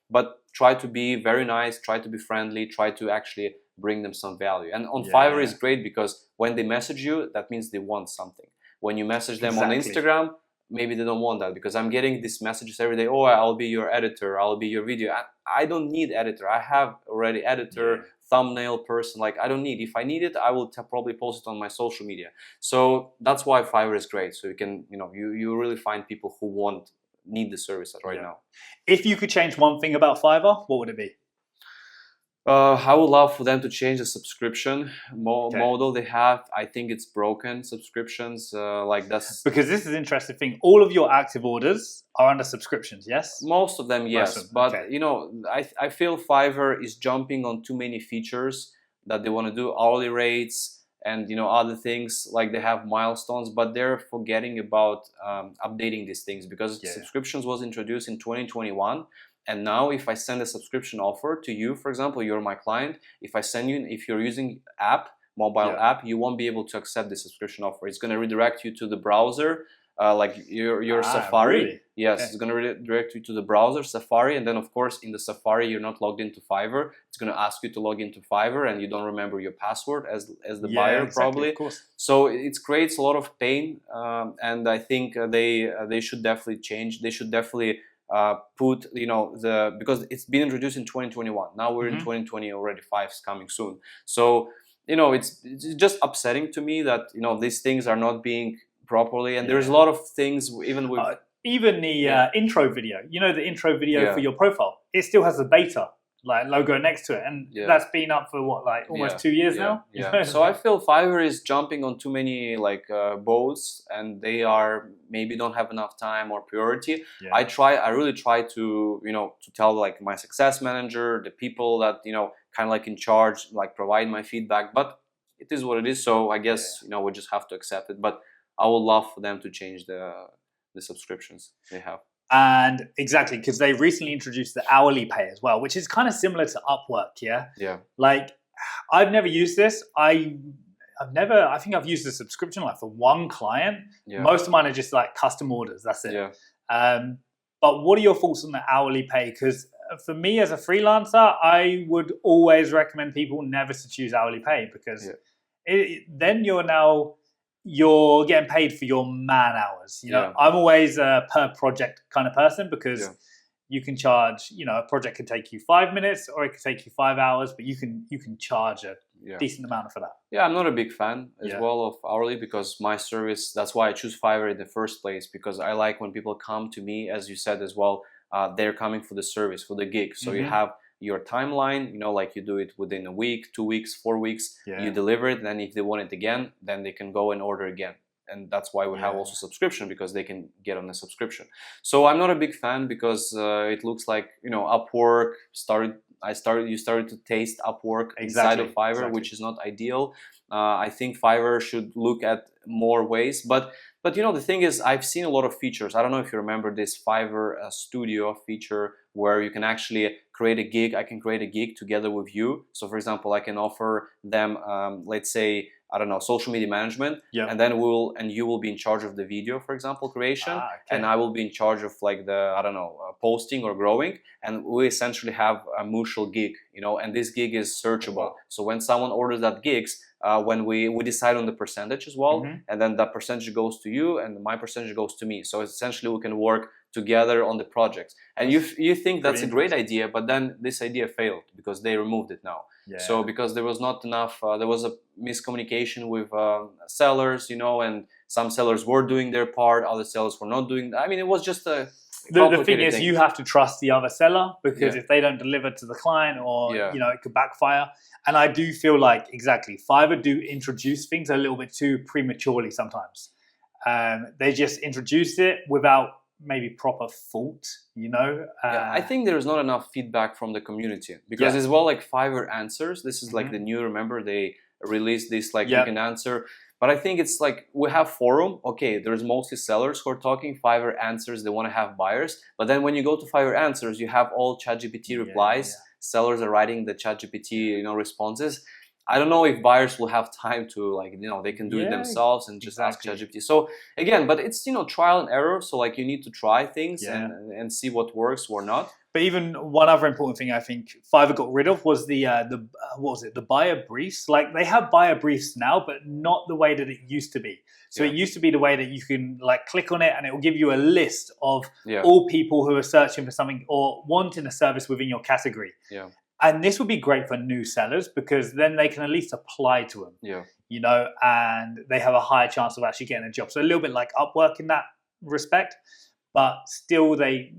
but try to be very nice, try to be friendly, try to actually bring them some value. And on Fiverr is great, because when they message you, that means they want something. When you message them on Instagram, maybe they don't want that, because I'm getting these messages every day. Oh, I'll be your editor, I'll be your video. I don't need editor. I have already editor, thumbnail person. Like, I don't need. If I need it, I will probably post it on my social media. So that's why Fiverr is great. So you can, you really find people who need the service right now. If you could change one thing about Fiverr, what would it be? I would love for them to change the subscription model they have. I think it's broken, subscriptions. That's because this is an interesting thing. All of your active orders are under subscriptions, yes? Most of them, yes. But I feel Fiverr is jumping on too many features that they want to do, hourly rates and other things. Like, they have milestones, but they're forgetting about updating these things, because subscriptions was introduced in 2021. And now if I send a subscription offer to you, for example, you're my client, if you're using mobile app, you won't be able to accept the subscription offer. It's going to redirect you to the browser, like your Safari. Really? Yes, it's going to redirect you to the browser, Safari, and then of course in the Safari you're not logged into Fiverr. It's going to ask you to log into Fiverr, and you don't remember your password as the buyer, probably. Of course. So it creates a lot of pain, and I think they should definitely change. They should definitely put because it's been introduced in 2021. Now we're in 2020 already. 5 is coming soon. So it's just upsetting to me that these things are not being properly, and there's a lot of things even with the intro video. The intro video for your profile, it still has the beta logo next to it, and that's been up for what, almost 2 years now. So I feel Fiverr is jumping on too many boats, and they are maybe don't have enough time or priority. I really try to to tell my success manager, the people that kind of in charge, provide my feedback, but it is what it is. So I guess we just have to accept it. But I would love for them to change the subscriptions they have. And exactly, because they recently introduced the hourly pay as well, which is kind of similar to Upwork. Yeah. Like, I've never used this. I think I've used a subscription like for one client. Most of mine are just like custom orders. That's it. But what are your thoughts on the hourly pay? Because for me as a freelancer, I would always recommend people never to choose hourly pay, because then you're getting paid for your man hours. You know, I'm always a per project kind of person, because you can charge, a project could take you 5 minutes or it could take you 5 hours, but you can charge a decent amount for that. I'm not a big fan as well of hourly, because my service, that's why I choose Fiverr in the first place, because I like when people come to me, as you said as well, they're coming for the service, for the gig. So you have your timeline, like you do it within a week, 2 weeks, 4 weeks, you deliver it. Then if they want it again, then they can go and order again. And that's why we have also subscription, because they can get on a subscription. So I'm not a big fan, because it looks like, Upwork you started to taste Upwork inside of Fiverr, which is not ideal. I think Fiverr should look at more ways, but the thing is, I've seen a lot of features. I don't know if you remember this Fiverr Studio feature, where you can actually create a gig. I can create a gig together with you. So for example, I can offer them, let's say, I don't know, social media management, and then you will be in charge of the video, for example, creation, and I will be in charge of like the, I don't know, posting or growing, and we essentially have a mutual gig, and this gig is searchable. So when someone orders that gigs, when we decide on the percentage as well, and then that percentage goes to you and my percentage goes to me. So essentially we can work together on the projects. And you think that's a great idea, but then this idea failed because they removed it now. So because there was not enough, there was a miscommunication with sellers, and some sellers were doing their part, other sellers were not doing. I mean, it was just a the thing is, you have to trust the other seller, because if they don't deliver to the client, or it could backfire. And I do feel like Fiverr do introduce things a little bit too prematurely sometimes. They just introduce it without maybe proper thought, I think there's not enough feedback from the community, because as well, like Fiverr Answers, this is like the new, remember they released this, like you can answer. But I think it's like, we have forum, there's mostly sellers who are talking. Fiverr Answers, they want to have buyers, but then when you go to Fiverr Answers, you have all ChatGPT replies. Sellers are writing the ChatGPT responses. I don't know if buyers will have time to, like, they can do it themselves and just ask ChatGPT. So again, but it's trial and error. So like, you need to try things and see what works or not. But even one other important thing I think Fiverr got rid of was the what was it? The buyer briefs. Like, they have buyer briefs now, but not the way that it used to be. So it used to be the way that you can like click on it and it will give you a list of all people who are searching for something or wanting a service within your category. And this would be great for new sellers, because then they can at least apply to them. And they have a higher chance of actually getting a job. So a little bit like Upwork in that respect, but still they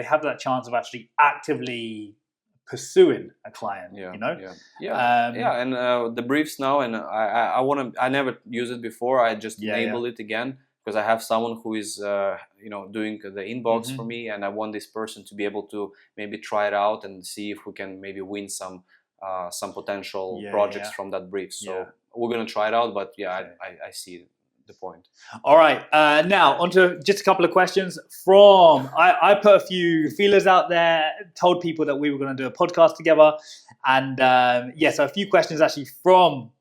have that chance of actually actively pursuing a client. And the briefs now, and I never used it before. I just enable it again, because I have someone who is doing the inbox for me, and I want this person to be able to maybe try it out and see if we can maybe win some potential projects from that brief. So we're gonna try it out, but I see the point. All right, now onto just a couple of questions from I put a few feelers out there, told people that we were going to do a podcast together, and so a few questions actually from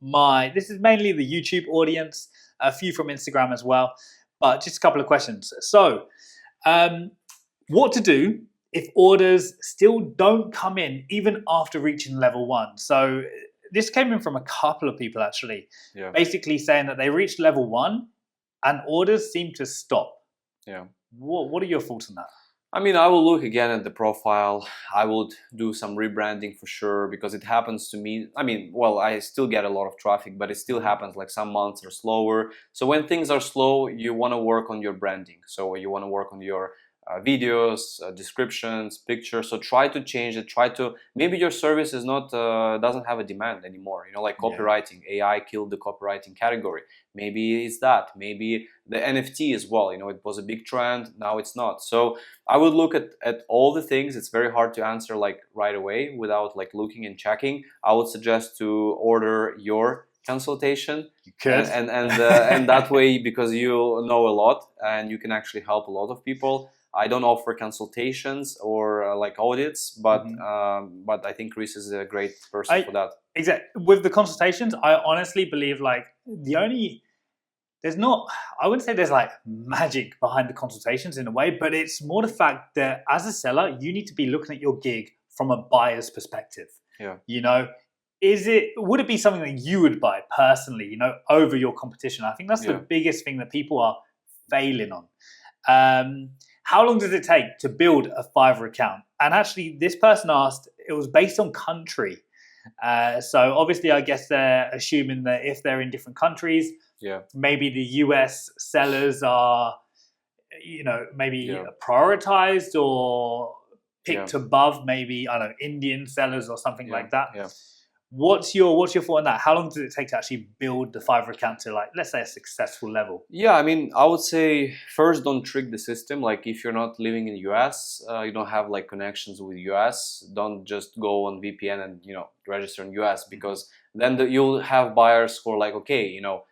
this is mainly the YouTube audience, a few from Instagram as well, but just a couple of questions. So what to do if orders still don't come in even after reaching level 1? So this came in from a couple of people actually, basically saying that they reached level 1 and orders seem to stop. What are your thoughts on that? I mean, I will look again at the profile. I would do some rebranding for sure, because it happens to me. I mean, well, I still get a lot of traffic, but it still happens, like some months are slower. So when things are slow, you want to work on your branding. So you want to work on your videos, descriptions, pictures. So try to change it. Maybe your service is not doesn't have a demand anymore. Like copywriting. AI killed the copywriting category. Maybe it's that. Maybe the NFT as well. It was a big trend. Now it's not. So I would look at all the things. It's very hard to answer like right away without like looking and checking. I would suggest to order your consultation. You could. And that way, because you know a lot and you can actually help a lot of people, I don't offer consultations or like audits, but I think Chris is a great person for that. Exactly. With the consultations, I honestly believe like there's not, I wouldn't say there's like magic behind the consultations in a way, but it's more the fact that as a seller, you need to be looking at your gig from a buyer's perspective. Yeah. You know, would it be something that you would buy personally, you know, over your competition? I think that's the biggest thing that people are failing on. How long does it take to build a Fiverr account? And actually, this person asked, it was based on country. So obviously, I guess they're assuming that if they're in different countries, maybe the US sellers are, you know, maybe prioritized or picked above maybe, I don't know, Indian sellers or something like that. Yeah. What's your thought on that? How long does it take to actually build the Fiverr account to, like, let's say, a successful level? Yeah, I mean, I would say first, don't trick the system. Like if you're not living in the US, you don't have like connections with US, don't just go on VPN and, you know, register in US, because then you'll have buyers who are like, okay, you know,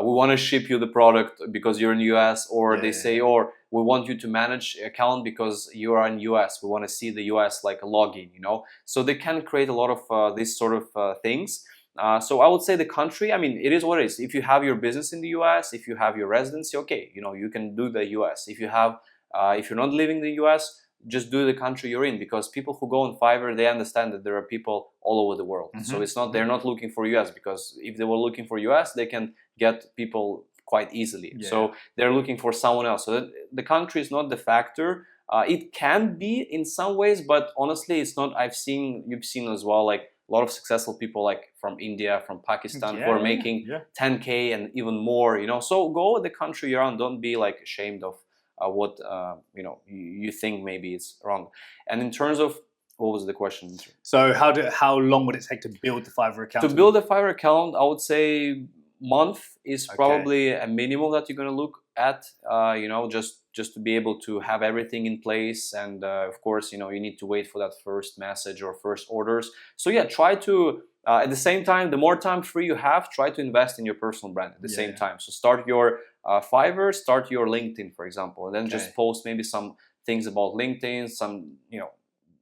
we want to ship you the product because you're in the US, or they say, or we want you to manage account because you are in US. We want to see the US like a login, you know. So they can create a lot of these sort of things. So I would say the country, I mean, it is what it is. If you have your business in the US, if you have your residency, okay, you know, you can do the US. If you have, if you're not living in the US, just do the country you're in, because people who go on Fiverr, they understand that there are people all over the world. So it's not, they're not looking for US, because if they were looking for US, they can get people quite easily. So they're looking for someone else. So the country is not the factor. It can be in some ways, but honestly, it's not. You've seen as well, like a lot of successful people like from India, from Pakistan, who are making 10K and even more, you know. So go with the country you're on. Don't be like ashamed of what you know, you think maybe it's wrong. And in terms of, what was the question? So how long would it take to build the Fiverr account? To build a Fiverr account, I would say month is probably a minimum that you're going to look at, you know, just to be able to have everything in place. And of course, you know, you need to wait for that first message or first orders. So yeah, try to at the same time, the more time free you have, try to invest in your personal brand at the same time. So start your Fiverr, start your LinkedIn, for example, and then just post maybe some things about LinkedIn, some, you know,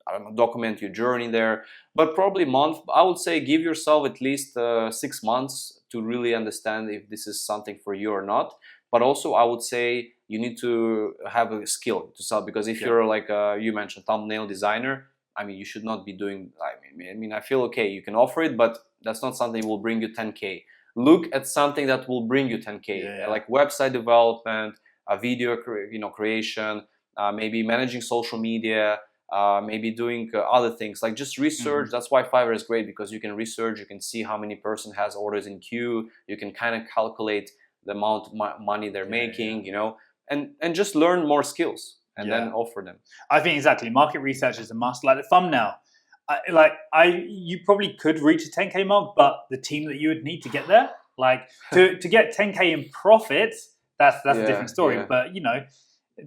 I don't know, document your journey there. But probably month, I would say give yourself at least 6 months to really understand if this is something for you or not. But also I would say you need to have a skill to sell, because if you're like you mentioned, thumbnail designer, I mean, you should not be doing, I mean, I feel okay, you can offer it, but that's not something that will bring you 10K. Look at something that will bring you 10K, like website development, video creation, maybe managing social media, maybe doing other things, like just research. That's why Fiverr is great, because you can research, you can see how many person has orders in queue, you can kind of calculate the amount of money they're making, you know, and just learn more skills and then offer them. I think exactly, market research is a must. Like the thumbnail, you probably could reach a 10K mark, but the team that you would need to get there, like to get 10K in profits, that's a different story. But you know,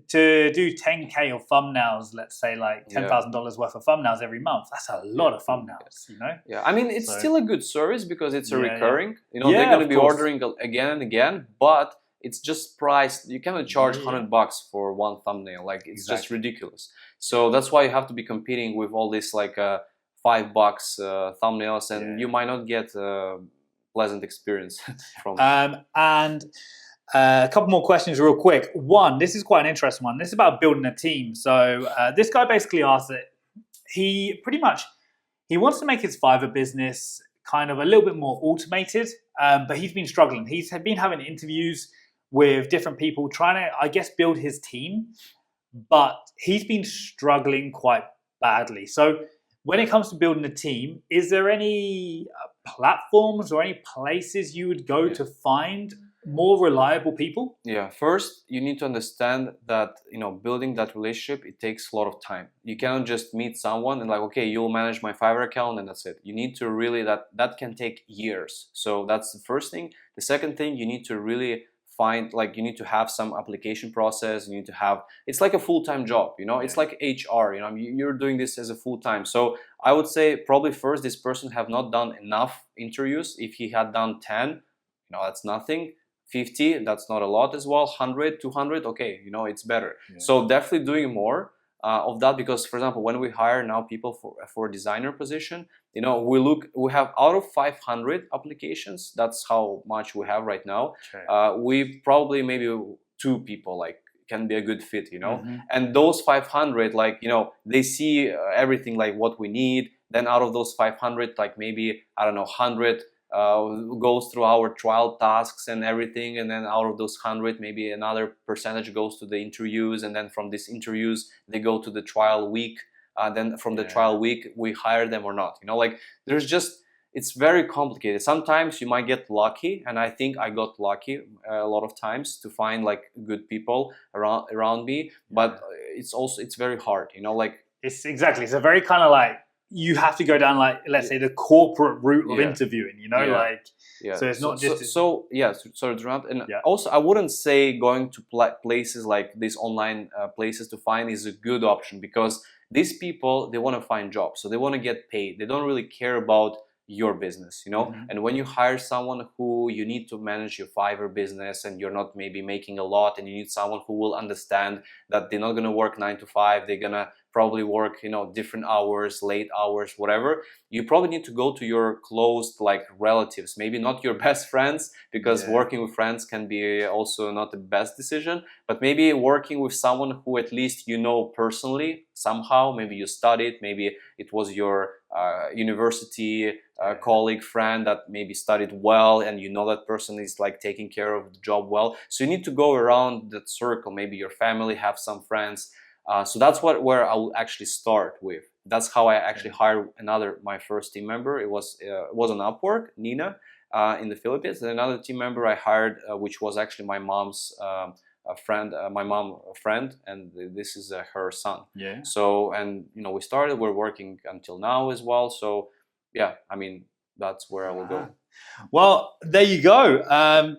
to do 10K of thumbnails, let's say like $10,000 worth of thumbnails every month, that's a lot of thumbnails, you know? Yeah, I mean, it's still a good service because it's a recurring, you know, they're going to be ordering again and again, but it's just priced. You cannot charge $100 for one thumbnail. Like, it's just ridiculous. So that's why you have to be competing with all this like $5 thumbnails, and you might not get a pleasant experience from and a couple more questions real quick. One, this is quite an interesting one. This is about building a team. So this guy basically asked that he wants to make his Fiverr business kind of a little bit more automated, but he's been struggling. He's been having interviews with different people trying to, I guess, build his team, but he's been struggling quite badly. So when it comes to building a team, is there any platforms or any places you would go to find more reliable people? Yeah, first you need to understand that, you know, building that relationship, it takes a lot of time. You cannot just meet someone and like, okay, you'll manage my Fiverr account and that's it. You need to really, that can take years. So that's the first thing. The second thing, you need to really find, like, you need to have some application process. You need to have, it's like a full-time job, you know, it's like HR, you know, you're doing this as a full-time. So I would say probably first, this person have not done enough interviews. If he had done 10, you know, that's nothing. 50, that's not a lot as well. 100, 200, okay, you know, it's better. So definitely doing more of that, because for example, when we hire now people for a designer position, you know, we have out of 500 applications, that's how much we have right now. We probably maybe 2 people like can be a good fit, you know. And those 500, like, you know, they see everything like what we need. Then out of those 500, like maybe, I don't know, 100 goes through our trial tasks and everything, and then out of those 100, maybe another percentage goes to the interviews, and then from these interviews they go to the trial week. Then from the trial week we hire them or not, you know. Like, there's just, it's very complicated. Sometimes you might get lucky, and I think I got lucky a lot of times to find like good people around me, but it's very hard, you know. Like, it's a very kind of like, you have to go down like, let's say, the corporate route of interviewing, you know, like, so it's not just sorry to interrupt. And also, I wouldn't say going to places like these online places to find is a good option, because these people, they want to find jobs, so they want to get paid. They don't really care about your business, you know. And when you hire someone who you need to manage your Fiverr business, and you're not maybe making a lot, and you need someone who will understand that they're not going to work 9 to 5, they're gonna probably work, you know, different hours, late hours, whatever, you probably need to go to your close like relatives, maybe not your best friends, because working with friends can be also not the best decision, but maybe working with someone who at least you know personally somehow. Maybe you studied, maybe it was your university colleague, friend that maybe studied well, and you know that person is like taking care of the job well. So you need to go around that circle. Maybe your family have some friends. So that's where I will actually start with. That's how I actually hired my first team member. It was on Upwork, Nina, in the Philippines. And another team member I hired, which was actually my mom's friend, and this is her son. So, and you know, we're working until now as well. So yeah, I mean, that's where I will go. Well, there you go.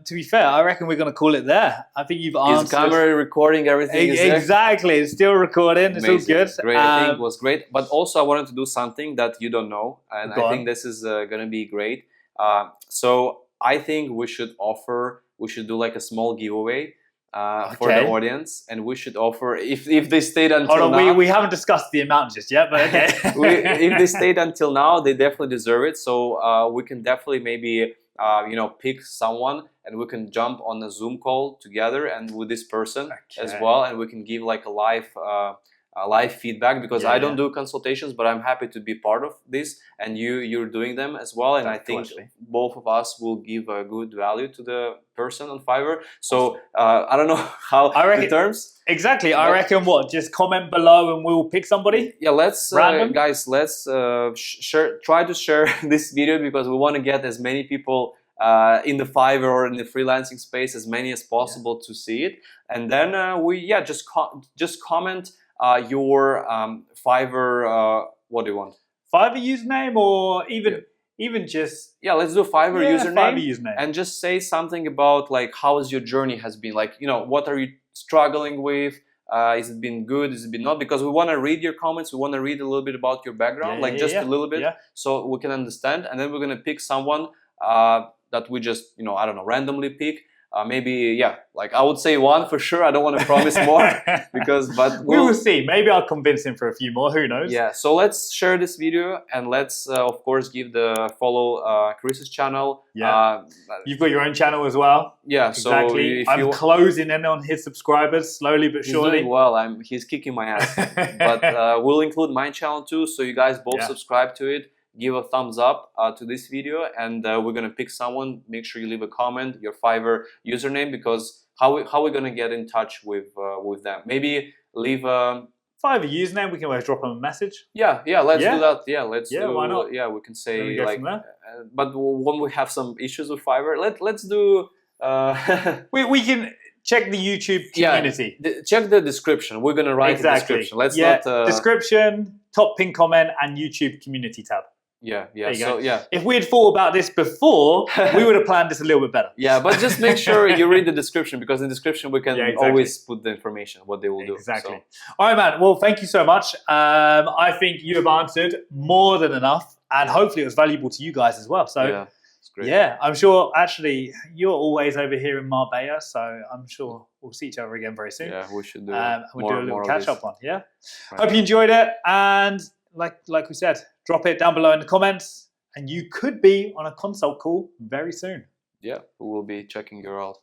To be fair, I reckon we're going to call it there. I think you've answered. Is camera recording everything? Exactly. It's still recording. Amazing. It's all good. Great. I think it was great. But also I wanted to do something that you don't know. And I think this is going to be great. So I think we should do like a small giveaway for the audience, and we should offer, if they stayed until now. We haven't discussed the amount just yet, but okay. If they stayed until now, they definitely deserve it. So we can definitely maybe you know, pick someone, and we can jump on a Zoom call together and with this person as well, and we can give like a live feedback, because I don't do consultations, but I'm happy to be part of this, and you're doing them as well, and I think both of us will give a good value to the person on Fiverr. So I don't know how the terms. Exactly. I reckon just comment below and we'll pick somebody. Yeah, let's guys, let's try to share this video, because we want to get as many people in the Fiverr or in the freelancing space, as many as possible to see it. And then just comment your Fiverr, what do you want? Fiverr username, or even just let's do Fiverr username, and just say something about like how your journey has been, like, you know, what are you struggling with, is it been good, is it been not, because we want to read your comments, we want to read a little bit about your background, a little bit, so we can understand, and then we're going to pick someone that we just, you know, I don't know, randomly pick. Maybe, like I would say 1 for sure. I don't want to promise more, but we will see. Maybe I'll convince him for a few more. Who knows? Yeah. So let's share this video, and let's of course give the follow Chris's channel. Yeah. You've got your own channel as well. Yeah. Exactly. So I'm closing in on his subscribers slowly but surely. He's doing well. He's kicking my ass. But we'll include my channel too, so you guys both subscribe to it. Give a thumbs up to this video, and we're gonna pick someone. Make sure you leave a comment, your Fiverr username, because how we gonna get in touch with them? Maybe leave a Fiverr username. We can always drop them a message. Let's do that. Let's do. Why not? Yeah, we can say like. But when we have some issues with Fiverr, let's do. We can check the YouTube community. Check the description. We're gonna write the description. Let's not description, top pin comment, and YouTube community tab. So if we had thought about this before, we would have planned this a little bit better. But just make sure you read the description, because in the description we can always put the information, what they will do. Exactly. So. All right, man. Well, thank you so much. I think you have answered more than enough, and hopefully it was valuable to you guys as well. So It's great. Yeah, I'm sure. Actually, you're always over here in Marbella, so I'm sure we'll see each other again very soon. Yeah, we should do. We'll do a little catch up on. Yeah. Right. Hope you enjoyed it, and like we said, drop it down below in the comments, and you could be on a consult call very soon. Yeah, we will be checking you out.